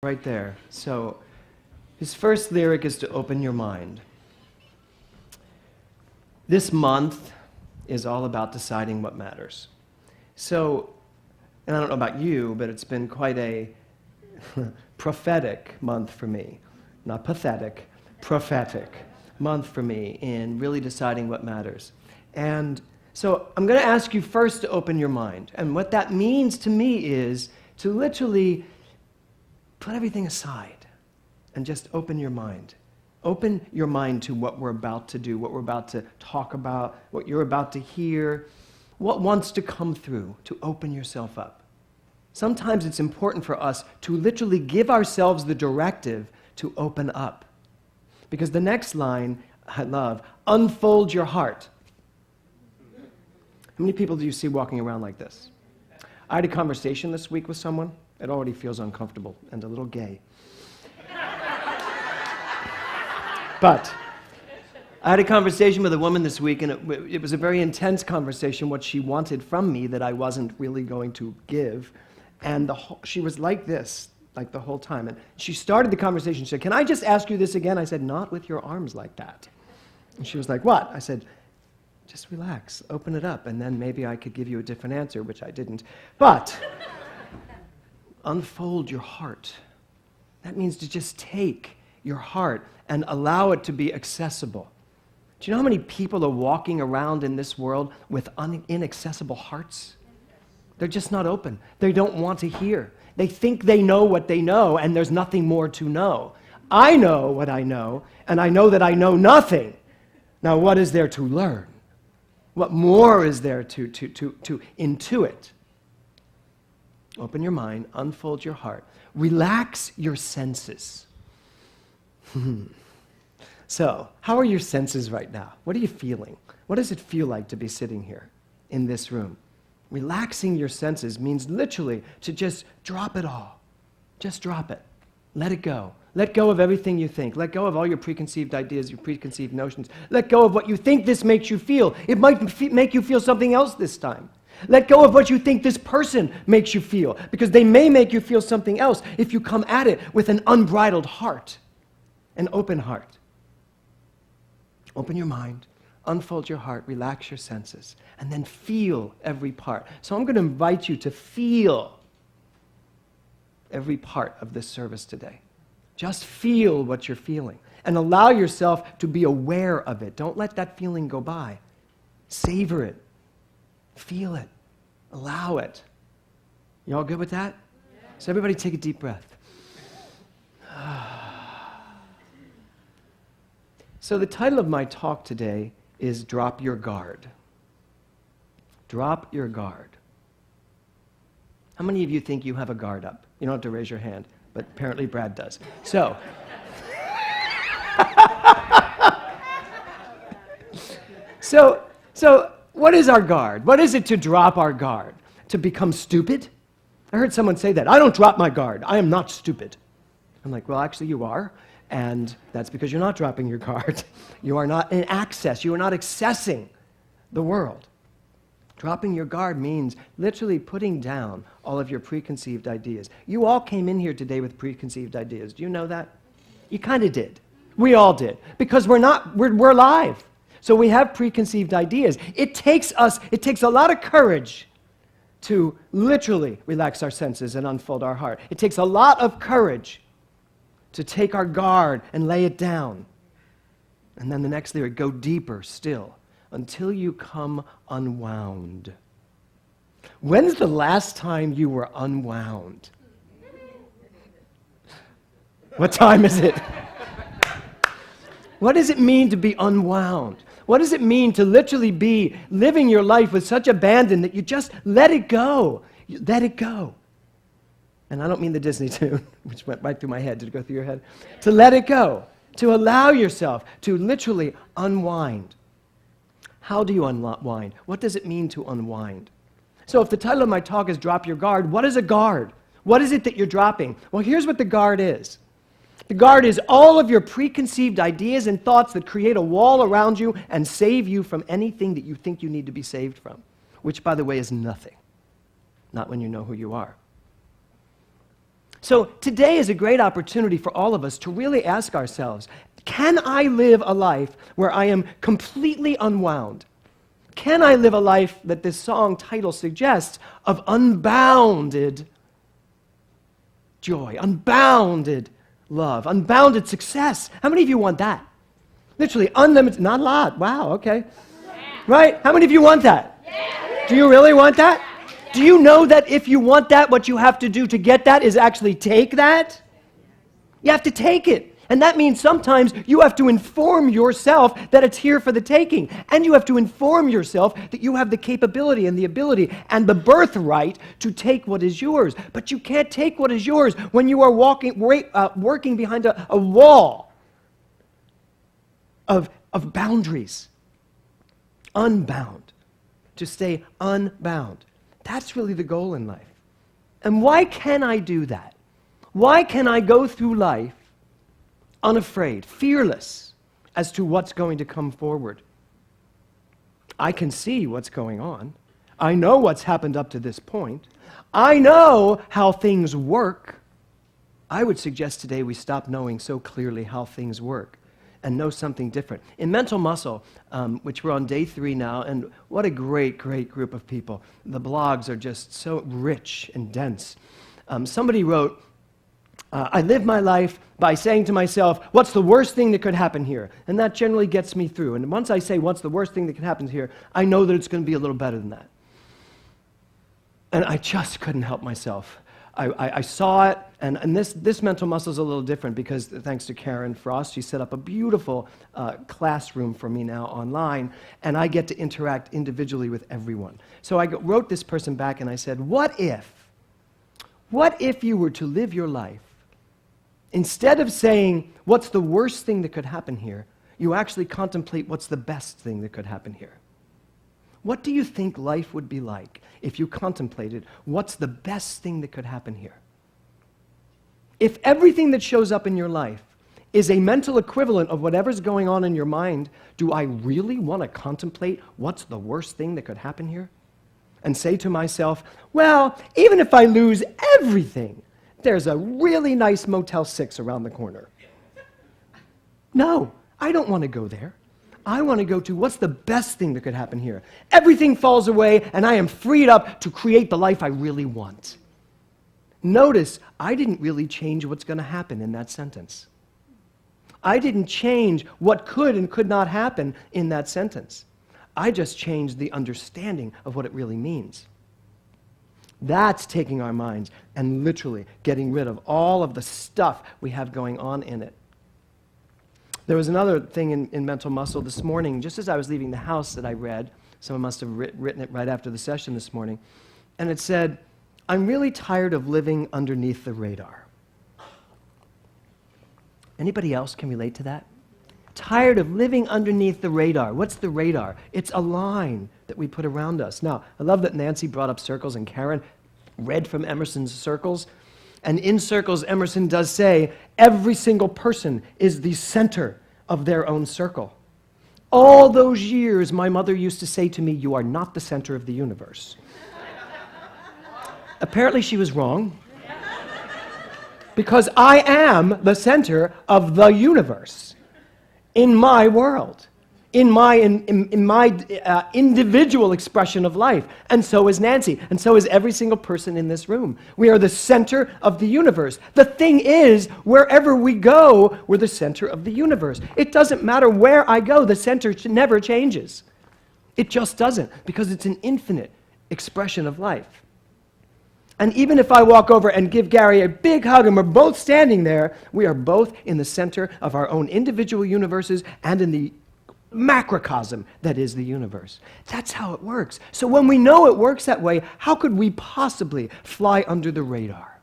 Right there. So his first lyric is to open your mind. This month is all about deciding what matters. So, and I don't know about you, but it's been quite a prophetic month for me. Not pathetic, prophetic month for me in really deciding what matters. And so I'm going to ask you first to open your mind. And what that means to me is to literally put everything aside and just open your mind. Open your mind to what we're about to do, what we're about to talk about, what you're about to hear, what wants to come through, to open yourself up. Sometimes it's important for us to literally give ourselves the directive to open up. Because the next line I love, unfold your heart. How many people do you see walking around like this? I had a conversation this week with someone. It already feels uncomfortable and a little gay. But I had a conversation with a woman this week, and it was a very intense conversation, what she wanted from me that I wasn't really going to give. And she was like this, like the whole time. And she started the conversation. She said, "Can I just ask you this again?" I said, "Not with your arms like that." And she was like, "What?" I said, "Just relax, open it up, and then maybe I could give you a different answer," which I didn't. But unfold your heart. That means to just take your heart and allow it to be accessible. Do you know how many people are walking around in this world with inaccessible hearts? They're just not open. They don't want to hear. They think they know what they know, and there's nothing more to know. I know what I know, and I know that I know nothing. Now, what is there to learn? What more is there to intuit? Open your mind, unfold your heart, relax your senses. So, how are your senses right now? What are you feeling? What does it feel like to be sitting here in this room? Relaxing your senses means literally to just drop it all. Just drop it. Let it go. Let go of everything you think. Let go of all your preconceived ideas, your preconceived notions. Let go of what you think this makes you feel. It might make you feel something else this time. Let go of what you think this person makes you feel, because they may make you feel something else if you come at it with an unbridled heart, an open heart. Open your mind, unfold your heart, relax your senses, and then feel every part. So I'm going to invite you to feel every part of this service today. Just feel what you're feeling and allow yourself to be aware of it. Don't let that feeling go by. Savor it. Feel it. Allow it. You all good with that? Yeah. So everybody take a deep breath. So the title of my talk today is Drop Your Guard. Drop your guard. How many of you think you have a guard up? You don't have to raise your hand, but apparently Brad does. So, so what is our guard? What is it to drop our guard? To become stupid? I heard someone say that. I don't drop my guard. I am not stupid. I'm like, well, actually you are, and that's because you're not dropping your guard. You are not in access. You are not accessing the world. Dropping your guard means literally putting down all of your preconceived ideas. You all came in here today with preconceived ideas. Do you know that? You kind of did. We all did. Because we're live. So we have preconceived ideas. It takes a lot of courage to literally relax our senses and unfold our heart. It takes a lot of courage to take our guard and lay it down. And then the next lyric, go deeper still, until you come unwound. When's the last time you were unwound? What time is it? What does it mean to be unwound? What does it mean to literally be living your life with such abandon that you just let it go? You let it go. And I don't mean the Disney tune, which went right through my head. Did it go through your head? To let it go. To allow yourself to literally unwind. How do you unwind? What does it mean to unwind? So if the title of my talk is Drop Your Guard, what is a guard? What is it that you're dropping? Well, here's what the guard is. The guard is all of your preconceived ideas and thoughts that create a wall around you and save you from anything that you think you need to be saved from, which, by the way, is nothing. Not when you know who you are. So today is a great opportunity for all of us to really ask ourselves, can I live a life where I am completely unwound? Can I live a life that this song title suggests of unbounded joy, unbounded love, unbounded success? How many of you want that? Literally unlimited, not a lot. Wow, okay. Yeah. Right? How many of you want that? Yeah. Do you really want that? Yeah. Do you know that if you want that, what you have to do to get that is actually take that? You have to take it. And that means sometimes you have to inform yourself that it's here for the taking. And you have to inform yourself that you have the capability and the ability and the birthright to take what is yours. But you can't take what is yours when you are working behind a wall of boundaries. Unbound. To stay unbound. That's really the goal in life. And why can I do that? Why can I go through life unafraid, fearless as to what's going to come forward? I can see what's going on. I know what's happened up to this point. I know how things work. I would suggest today we stop knowing so clearly how things work and know something different. In Mental Muscle, which we're on day 3 now, and what a great, great group of people. The blogs are just so rich and dense. Somebody wrote, I live my life by saying to myself, what's the worst thing that could happen here? And that generally gets me through. And once I say, what's the worst thing that could happen here, I know that it's going to be a little better than that. And I just couldn't help myself. I saw it, and this mental muscle is a little different because thanks to Karen Frost, she set up a beautiful classroom for me now online, and I get to interact individually with everyone. So I wrote this person back and I said, what if you were to live your life, instead of saying, what's the worst thing that could happen here, you actually contemplate what's the best thing that could happen here? What do you think life would be like if you contemplated what's the best thing that could happen here? If everything that shows up in your life is a mental equivalent of whatever's going on in your mind, do I really want to contemplate what's the worst thing that could happen here? And say to myself, well, even if I lose everything, there's a really nice Motel 6 around the corner. No, I don't want to go there. I want to go to what's the best thing that could happen here. Everything falls away, and I am freed up to create the life I really want. Notice, I didn't really change what's going to happen in that sentence. I didn't change what could and could not happen in that sentence. I just changed the understanding of what it really means. That's taking our minds and literally getting rid of all of the stuff we have going on in it. There was another thing in Mental Muscle this morning, just as I was leaving the house, that I read. Someone must have written it right after the session this morning. And it said, I'm really tired of living underneath the radar. Anybody else can relate to that? Tired of living underneath the radar. What's the radar? It's a line that we put around us. Now, I love that Nancy brought up circles and Karen read from Emerson's Circles. And in Circles, Emerson does say, every single person is the center of their own circle. All those years, my mother used to say to me, you are not the center of the universe. Apparently, she was wrong. Because I am the center of the universe in my world, in my individual expression of life. And so is Nancy, and so is every single person in this room. We are the center of the universe. The thing is, wherever we go, we're the center of the universe. It doesn't matter where I go, the center never changes. It just doesn't, because it's an infinite expression of life. And even if I walk over and give Gary a big hug and we're both standing there, we are both in the center of our own individual universes and in the macrocosm that is the universe. That's how it works. So when we know it works that way, how could we possibly fly under the radar?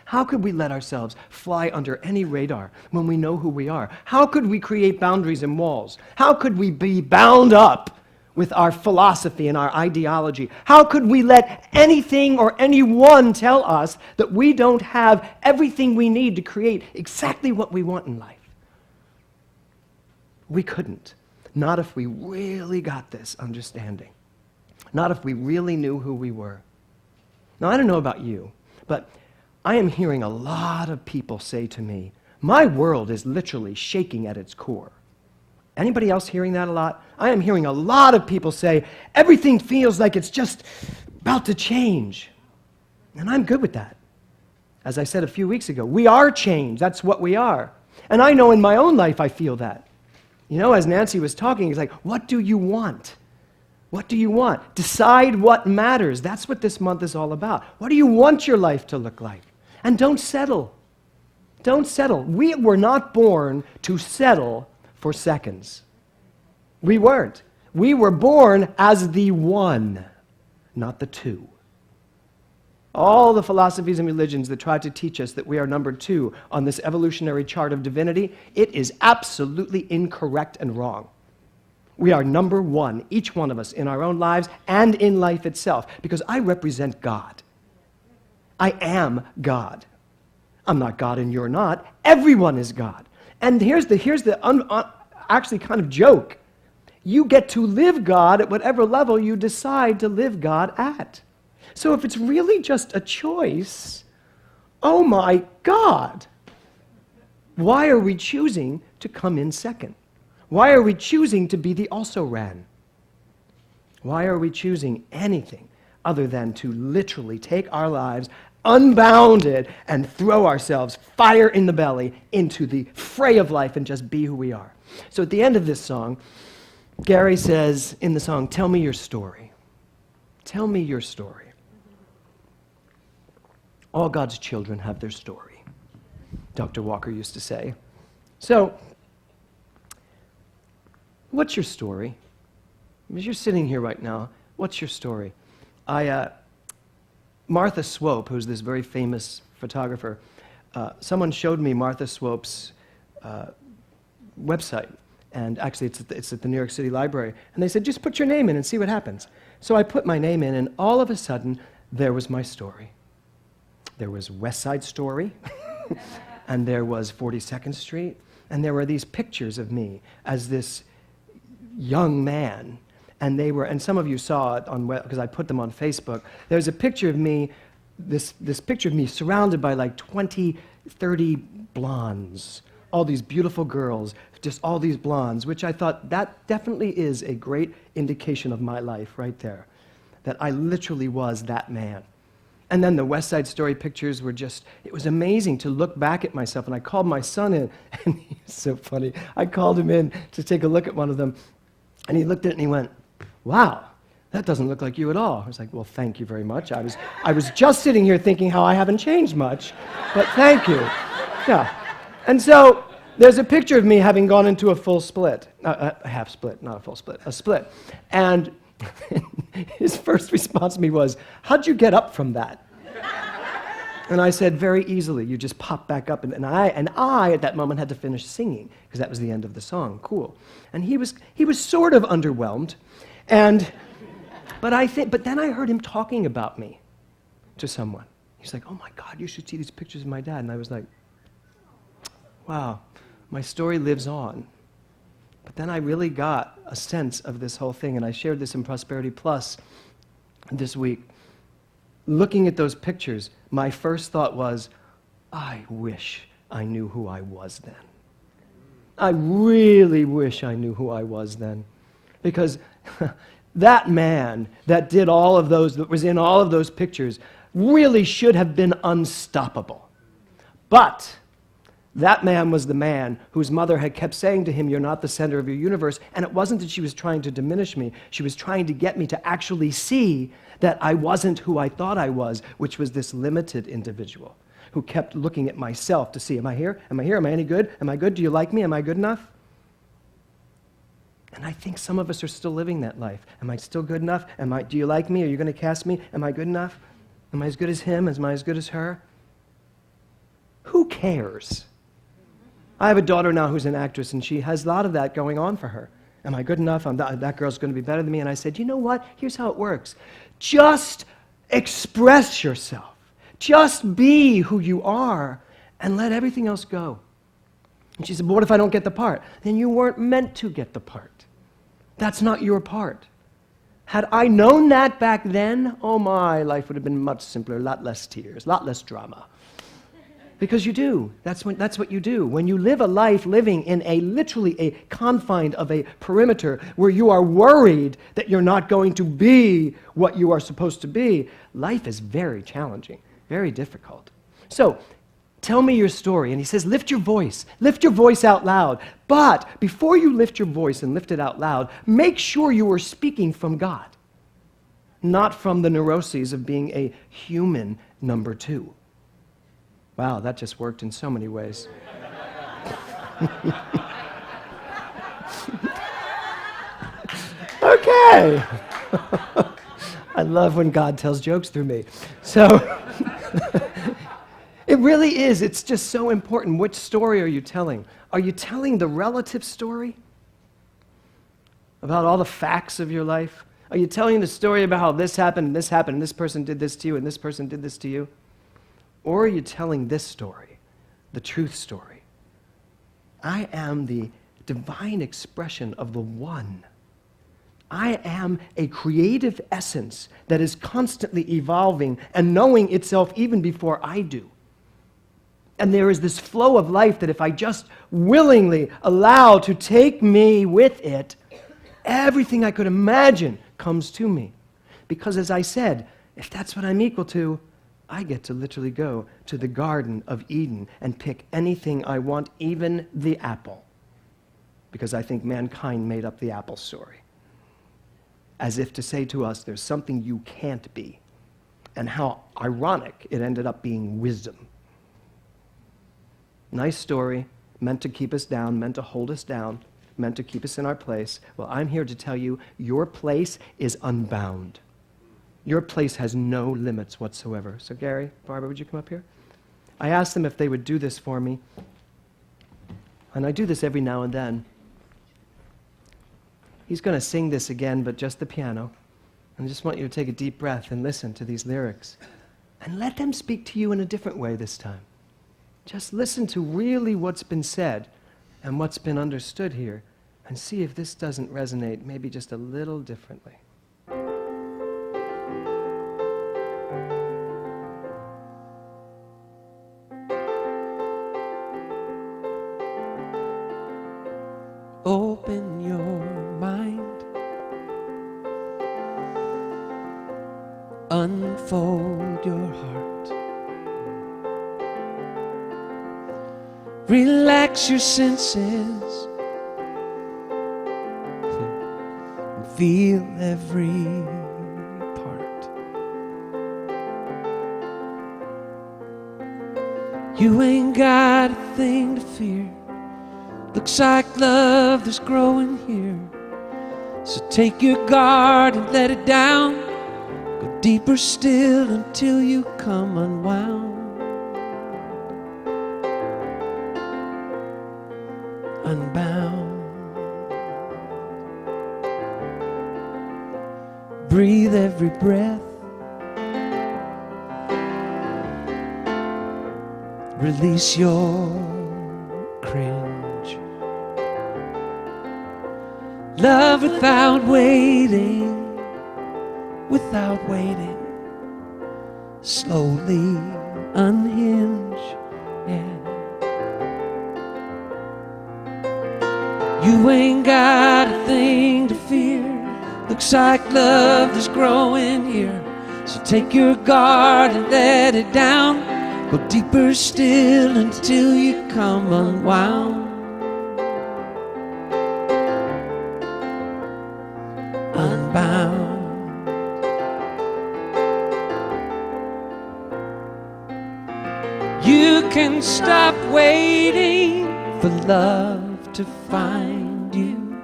How could we let ourselves fly under any radar when we know who we are? How could we create boundaries and walls? How could we be bound up with our philosophy and our ideology? How could we let anything or anyone tell us that we don't have everything we need to create exactly what we want in life? We couldn't. Not if we really got this understanding. Not if we really knew who we were. Now, I don't know about you, but I am hearing a lot of people say to me, my world is literally shaking at its core. Anybody else hearing that a lot? I am hearing a lot of people say, everything feels like it's just about to change. And I'm good with that. As I said a few weeks ago, we are change. That's what we are. And I know in my own life I feel that. You know, as Nancy was talking, it's like, what do you want? What do you want? Decide what matters. That's what this month is all about. What do you want your life to look like? And don't settle. Don't settle. We were not born to settle for seconds. We weren't. We were born as the one, not the two. All the philosophies and religions that try to teach us that we are number two on this evolutionary chart of divinity, it is absolutely incorrect and wrong. We are number one, each one of us, in our own lives and in life itself, because I represent God. I am God. I'm not God and you're not. Everyone is God. And here's the actually kind of joke. You get to live God at whatever level you decide to live God at. So if it's really just a choice, oh my God, why are we choosing to come in second? Why are we choosing to be the also-ran? Why are we choosing anything other than to literally take our lives unbounded and throw ourselves fire in the belly into the fray of life and just be who we are? So at the end of this song, Gary says in the song, tell me your story. Tell me your story. All God's children have their story, Dr. Walker used to say. So, what's your story? As you're sitting here right now, what's your story? Martha Swope, who's this very famous photographer, someone showed me Martha Swope's website, and actually it's at the New York City Library, and they said, just put your name in and see what happens. So I put my name in, and all of a sudden, there was my story. There was West Side Story, and there was 42nd Street, and there were these pictures of me as this young man, and some of you saw it on because I put them on Facebook. There's a picture of me, this picture of me surrounded by like 20, 30 blondes, all these beautiful girls, just all these blondes, which I thought that definitely is a great indication of my life right there, that I literally was that man. And then the West Side Story pictures were just, it was amazing to look back at myself. And I called my son in, and he's so funny. I called him in to take a look at one of them, and he looked at it and he went, wow, that doesn't look like you at all. I was like, well, thank you very much. I was just sitting here thinking how I haven't changed much, but thank you. Yeah. And so there's a picture of me having gone into a full split, a half split, not a full split, a split. And his first response to me was, how'd you get up from that? And I said, very easily. You just pop back up. And I at that moment had to finish singing because that was the end of the song. Cool. And he was sort of underwhelmed. But then I heard him talking about me to someone. He's like, oh my God, you should see these pictures of my dad. And I was like, wow, my story lives on. But then I really got a sense of this whole thing, and I shared this in Prosperity Plus this week. Looking at those pictures, my first thought was, I wish I knew who I was then. I really wish I knew who I was then. Because that man that did all of those, that was in all of those pictures, really should have been unstoppable. But that man was the man whose mother had kept saying to him, you're not the center of your universe. And it wasn't that she was trying to diminish me. She was trying to get me to actually see that I wasn't who I thought I was, which was this limited individual who kept looking at myself to see, am I here? Am I here? Am I any good? Am I good? Do you like me? Am I good enough? And I think some of us are still living that life. Am I still good enough? Do you like me? Are you going to cast me? Am I good enough? Am I as good as him? Am I as good as her? Who cares? I have a daughter now who's an actress, and she has a lot of that going on for her. Am I good enough? That girl's going to be better than me. And I said, you know what? Here's how it works. Just express yourself. Just be who you are, and let everything else go. And she said, but what if I don't get the part? Then you weren't meant to get the part. That's not your part. Had I known that back then, oh my, life would have been much simpler, a lot less tears, a lot less drama. Because you do. That's what you do. When you live a life living in literally a confine of a perimeter where you are worried that you're not going to be what you are supposed to be, life is very challenging, very difficult. So, tell me your story. And he says, lift your voice out loud. But before you lift your voice and lift it out loud, make sure you are speaking from God, not from the neuroses of being a human number two. Wow, that just worked in so many ways. Okay. I love when God tells jokes through me. So, it really is. It's just so important. Which story are you telling? Are you telling the relative story about all the facts of your life? Are you telling the story about how this happened, and this person did this to you, and this person did this to you? Or are you telling this story, the truth story? I am the divine expression of the One. I am a creative essence that is constantly evolving and knowing itself even before I do. And there is this flow of life that if I just willingly allow to take me with it, everything I could imagine comes to me. Because as I said, if that's what I'm equal to, I get to literally go to the Garden of Eden and pick anything I want, even the apple. Because I think mankind made up the apple story. As if to say to us, there's something you can't be. And how ironic it ended up being wisdom. Nice story, meant to keep us down, meant to hold us down, meant to keep us in our place. Well, I'm here to tell you, your place is unbound. Your place has no limits whatsoever. So Gary, Barbara, would you come up here? I asked them if they would do this for me. And I do this every now and then. He's going to sing this again, but just the piano. And I just want you to take a deep breath and listen to these lyrics. And let them speak to you in a different way this time. Just listen to really what's been said and what's been understood here. And see if this doesn't resonate maybe just a little differently. Open your mind, unfold your heart, relax your senses, and feel every part. You ain't got a thing to fear. Looks like love that's growing here. So take your guard and let it down. Go deeper still until you come unwound. Unbound. Breathe every breath. Release your cringe. Love without waiting, slowly unhinge, yeah. You ain't got a thing to fear. Looks like love is growing here. So take your guard and let it down. Go deeper still until you come unwound. Unbound. You can stop waiting for love to find you.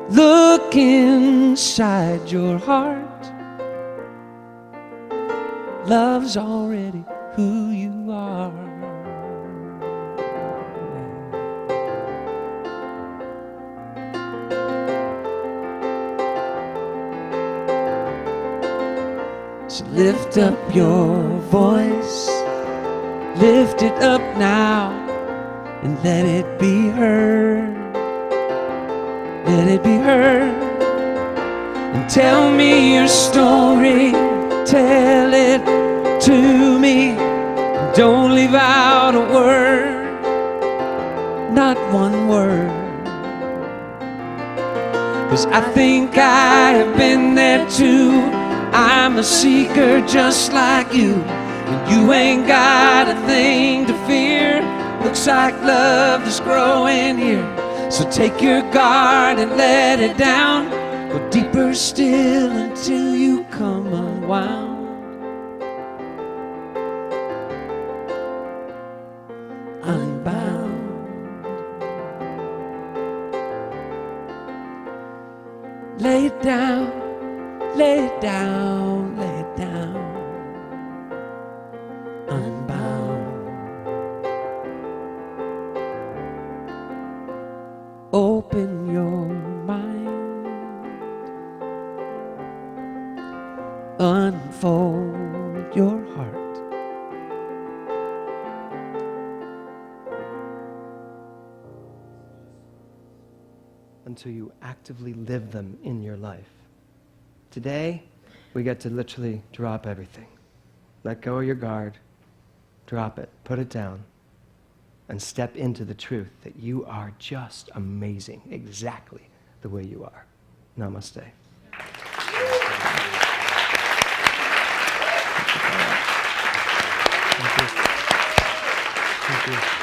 Look inside your heart. Love's already who you are. So lift up your voice, lift it up now, and let it be heard. Let it be heard. And tell me your story, tell it to me. Don't leave out a word, not one word. 'Cause I think I have been there too. I'm a seeker just like you, and you ain't got a thing to fear. Looks like love is growing here. So take your guard and let it down. Go deeper still until you come unwound. Unbound. Lay it down, lay it down, lay it down. Unbound. Open your mind. Unfold your heart. Until you actively live them in your life. Today, we get to literally drop everything. Let go of your guard, drop it, put it down, and step into the truth that you are just amazing, exactly the way you are. Namaste. Thank you. Thank you.